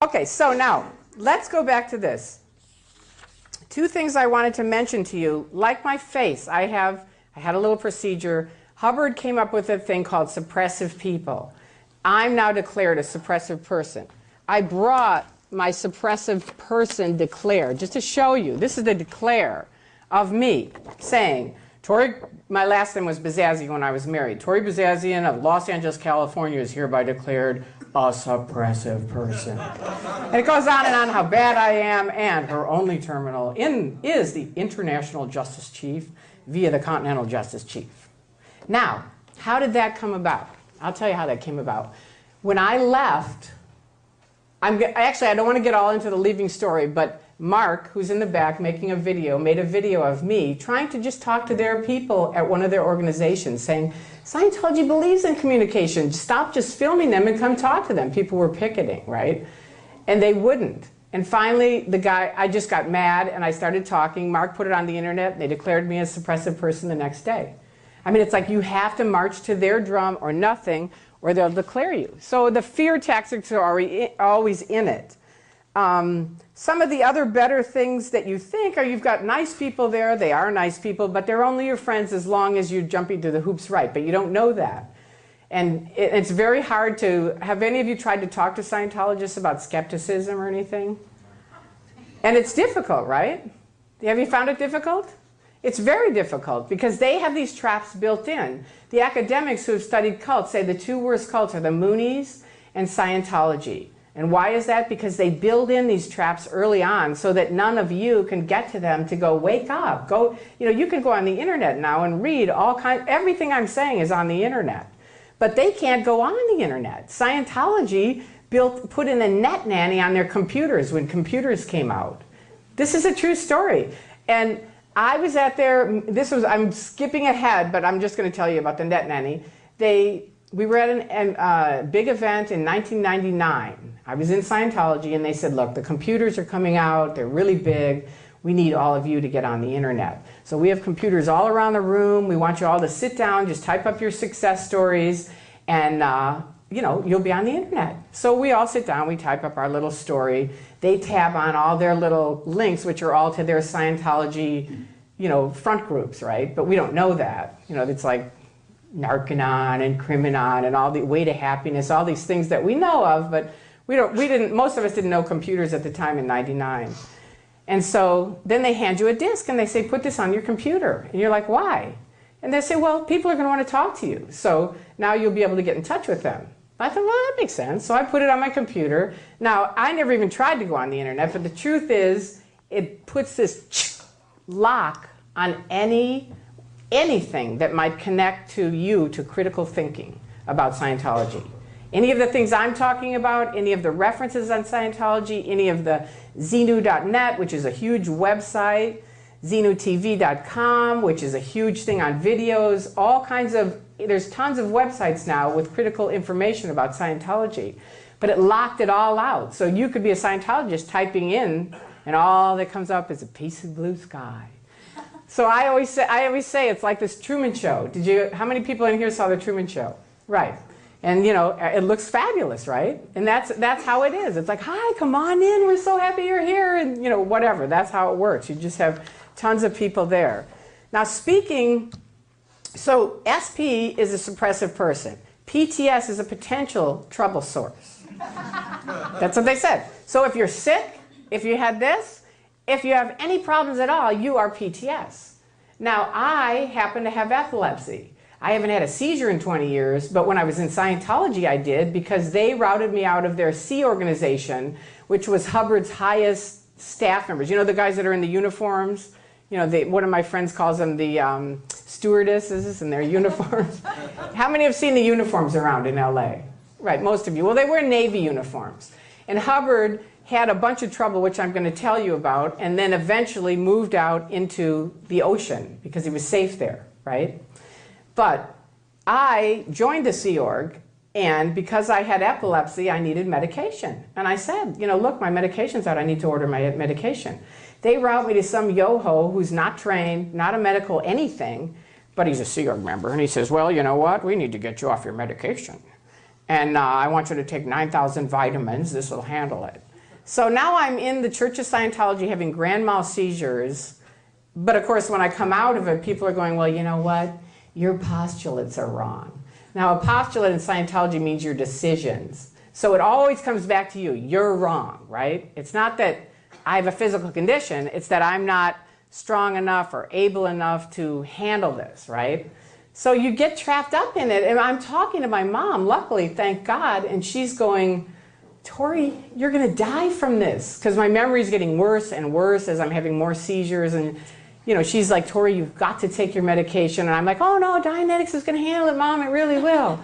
Okay, so now let's go back to this. Two things I wanted to mention to you. Like my face, I had a little procedure. Hubbard came up with a thing called suppressive people. I'm now declared a suppressive person. I brought my suppressive person declare just to show you. This is the declare of me saying, my last name was Bazazian when I was married. Tory Bazazian of Los Angeles, California is hereby declared a suppressive person. And it goes on and on how bad I am, and her only terminal is the International Justice Chief via the Continental Justice Chief. Now, how did that come about? I'll tell you how that came about. When I left, actually, I don't want to get all into the leaving story, but Mark, who's in the back making a video, made a video of me trying to just talk to their people at one of their organizations saying, Scientology believes in communication. Stop just filming them and come talk to them. People were picketing, right? And they wouldn't. And finally, I just got mad and I started talking. Mark put it on the internet and they declared me a suppressive person the next day. I mean, it's like you have to march to their drum or nothing or they'll declare you. So the fear tactics are always in it. Some of the other better things that you think are you've got nice people there. They are nice people, but they're only your friends as long as you're jumping through the hoops right. But you don't know that. And it's very hard to, have any of you tried to talk to Scientologists about skepticism or anything? And it's difficult, right? Have you found it difficult? It's very difficult because they have these traps built in. The academics who have studied cults say the two worst cults are the Moonies and Scientology. And why is that? Because they build in these traps early on so that none of you can get to them to go, wake up, go, you can go on the internet now and read everything I'm saying is on the internet. But they can't go on the internet. Scientology put in a net nanny on their computers when computers came out. This is a true story. And I was at I'm skipping ahead, but I'm just going to tell you about the net nanny. We were at a big event in 1999. I was in Scientology and they said, look, the computers are coming out, they're really big, we need all of you to get on the internet. So we have computers all around the room, we want you all to sit down, just type up your success stories, and you'll be on the internet. So we all sit down, we type up our little story, they tab on all their little links, which are all to their Scientology, front groups, right? But we don't know that. It's like Narcanon and Criminon and all the Way to Happiness, all these things that we know of, but most of us didn't know computers at the time in '99. And so then they hand you a disk and they say, put this on your computer. And you're like, why? And they say, well, people are going to want to talk to you. So now you'll be able to get in touch with them. I thought, well, that makes sense. So I put it on my computer. Now, I never even tried to go on the internet, but the truth is it puts this lock on anything that might connect to you to critical thinking about Scientology. Any of the things I'm talking about, any of the references on Scientology, any of the Xenu.net, which is a huge website, XenuTV.com, which is a huge thing on videos, there's tons of websites now with critical information about Scientology. But it locked it all out. So you could be a Scientologist typing in, and all that comes up is a piece of blue sky. So I always say it's like this Truman Show. How many people in here saw the Truman Show? Right. And it looks fabulous, right? And that's how it is. It's like, hi, come on in, we're so happy you're here, and whatever. That's how it works. You just have tons of people there. Now so SP is a suppressive person. PTS is a potential trouble source. That's what they said. So if you're sick, if you had this, if you have any problems at all, you are PTS. Now, I happen to have epilepsy. I haven't had a seizure in 20 years, but when I was in Scientology, I did, because they routed me out of their C organization, which was Hubbard's highest staff members. The guys that are in the uniforms? One of my friends calls them the stewardesses in their uniforms. How many have seen the uniforms around in LA? Right, most of you. Well, they wear Navy uniforms. And Hubbard had a bunch of trouble, which I'm going to tell you about, and then eventually moved out into the ocean because he was safe there, right? But I joined the Sea Org, and because I had epilepsy, I needed medication. And I said, look, my medication's out. I need to order my medication. They route me to some yo-ho who's not trained, not a medical anything, but he's a Sea Org member. And he says, well, you know what? We need to get you off your medication. And I want you to take 9,000 vitamins. This will handle it. So now I'm in the Church of Scientology having grand mal seizures. But of course, when I come out of it, people are going, well, you know what? Your postulates are wrong. Now, a postulate in Scientology means your decisions. So it always comes back to you. You're wrong, right? It's not that I have a physical condition. It's that I'm not strong enough or able enough to handle this, right? So you get trapped up in it. And I'm talking to my mom, luckily, thank God, and she's going, Tory, you're going to die from this. Because my memory is getting worse and worse as I'm having more seizures. And, you know, she's like, Tory, you've got to take your medication. And I'm like, oh, no, Dianetics is going to handle it, Mom. It really will.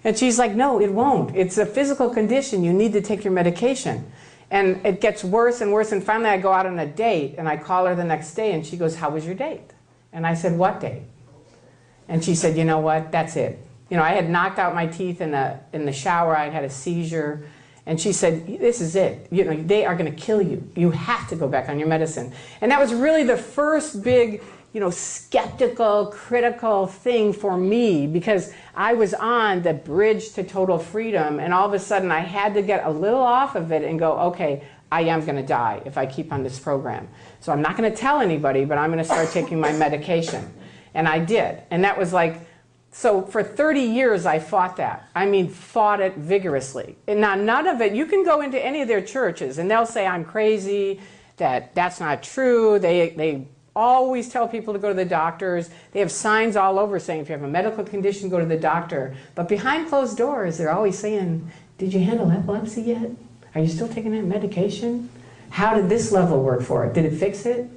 And she's like, no, it won't. It's a physical condition. You need to take your medication. And it gets worse and worse. And finally, I go out on a date. And I call her the next day. And she goes, how was your date? And I said, what date? And she said, you know what? That's it. You know, I had knocked out my teeth in the shower. I'd had a seizure. And she said, this is it. You know, they are going to kill you. You have to go back on your medicine. And that was really the first big, you know, skeptical, critical thing for me, because I was on the bridge to total freedom. And all of a sudden, I had to get a little off of it and go, okay, I am going to die if I keep on this program. So I'm not going to tell anybody, but I'm going to start taking my medication. And I did. And that was like, so for 30 years, I fought that. I mean, fought it vigorously. And now none of it, you can go into any of their churches and they'll say I'm crazy, that that's not true. They always tell people to go to the doctors. They have signs all over saying if you have a medical condition, go to the doctor. But behind closed doors, they're always saying, did you handle epilepsy yet? Are you still taking that medication? How did this level work for it? Did it fix it?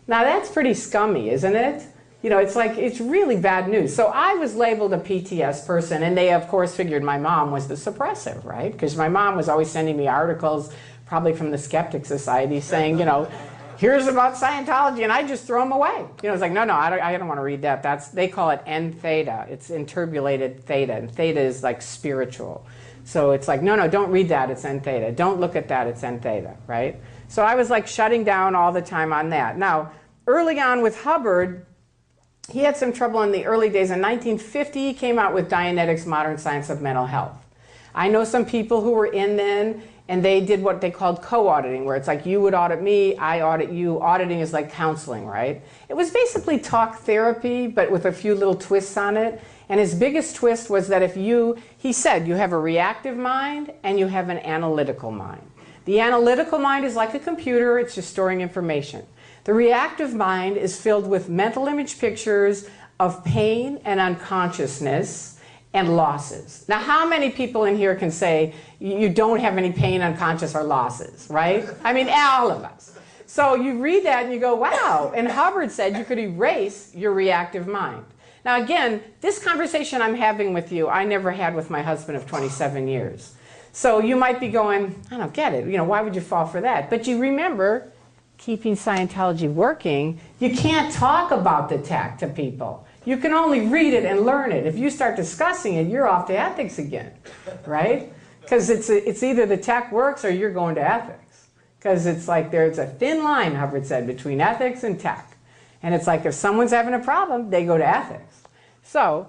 Now that's pretty scummy, isn't it? You know, it's like, it's really bad news. So I was labeled a PTS person, and they, of course, figured my mom was the suppressive, right? Because my mom was always sending me articles, probably from the Skeptic Society, saying, you know, here's about Scientology, and I just throw them away. You know, it's like, no, I don't want to read that. They call it N-theta. It's interpolated theta, and theta is like spiritual. So it's like, no, don't read that, it's N-theta. Don't look at that, it's N-theta, right? So I was like shutting down all the time on that. Now, early on with Hubbard, he had some trouble in the early days. In 1950, he came out with Dianetics, Modern Science of Mental Health. I know some people who were in then, and they did what they called co-auditing, where it's like you would audit me, I audit you. Auditing is like counseling, right? It was basically talk therapy, but with a few little twists on it. And his biggest twist was that he said, you have a reactive mind and you have an analytical mind. The analytical mind is like a computer, it's just storing information. The reactive mind is filled with mental image pictures of pain and unconsciousness and losses. Now, how many people in here can say you don't have any pain, unconscious, or losses, right? I mean, all of us. So you read that and you go, wow. And Hubbard said you could erase your reactive mind. Now, again, this conversation I'm having with you, I never had with my husband of 27 years. So you might be going, I don't get it. You know, why would you fall for that? But you remember, keeping Scientology working, you can't talk about the tech to people. You can only read it and learn it. If you start discussing it, you're off to ethics again, right? Because it's either the tech works or you're going to ethics. Because it's like there's a thin line, Hubbard said, between ethics and tech. And it's like if someone's having a problem, they go to ethics. So